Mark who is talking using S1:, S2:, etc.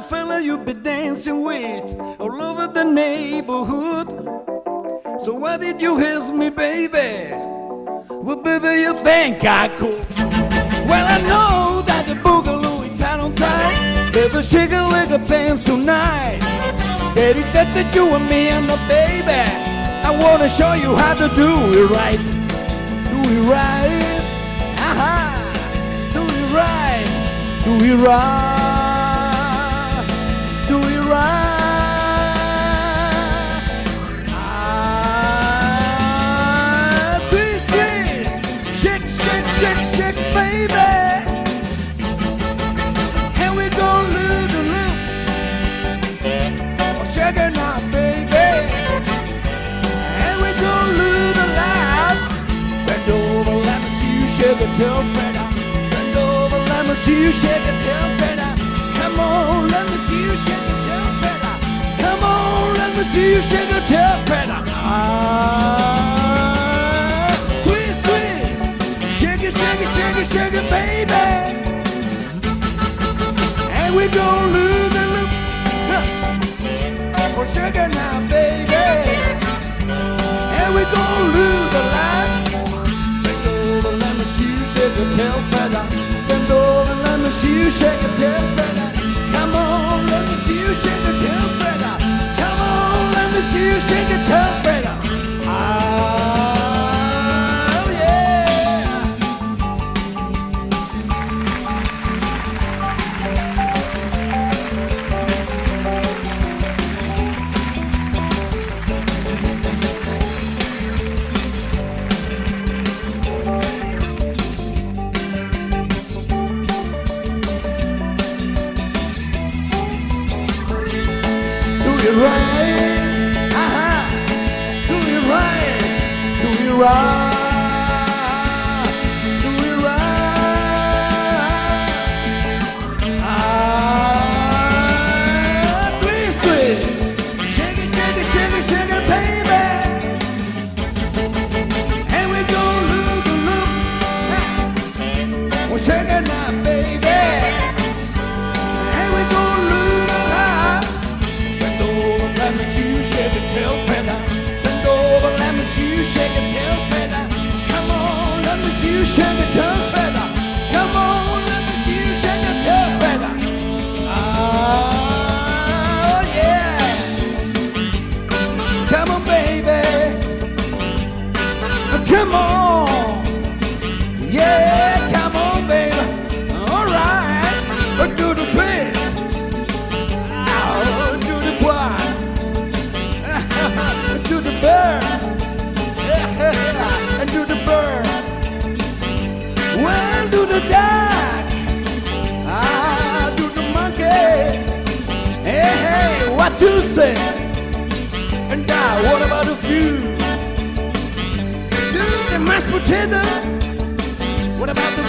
S1: fella you be dancing with all over the neighborhood. So why did you ask me, baby? Well, baby, you think I could? Well, I know that the boogaloo is out on time. Baby, shake a leg of things tonight. Dedicated you and me and the baby. I wanna show you how to do it right. Do it right. Aha. Do it right. Do it right. Do it right. Twist, twist. Shake, shake, shake, shake, baby. And we gon' lose the loop. Shake it now, baby. And we gon' lose the life. Bend over, let me see you shake it till Fredda. Bend over, let me see you shake it till Fredda. Come on, let me see you shake it till Fredda. Come on, let me see you shake it till Fredda. Twist, twist. Shake it, shake it, shake it, shake it, baby. And we gon' lose the loop. Oh, shake it now, baby. And we gon' lose the line. Bend over, let me see you shake it till Fredda. Bend over, let me see you shake it till Fredda. Come on, let me see you shake it till Fredda. Come on, let me see you shake it till Fredda. Oh yeah. Do it right, aha. Do it right, do it right, do it right. Twist, twist. Shake it, shake it, shake it, shake it, baby. And we gon' lose the loop. Well, shake it now, baby. And we gon' lose the life. Bend over, let me see you shake it till Fredda. Bend over, let me see you shake it till Fredda. Come on, let me see you shake it till Fredda. Come on, let me see you shake it till Fredda. Oh yeah. Come on, baby. Come on. Yeah, come on, baby. All right. Do the twist. Do the quad. Do the bird. And do the bird. Well, do the dog. Do the monkey. Hey, hey, what you say? And what about a few? Do the mashed potato? What about the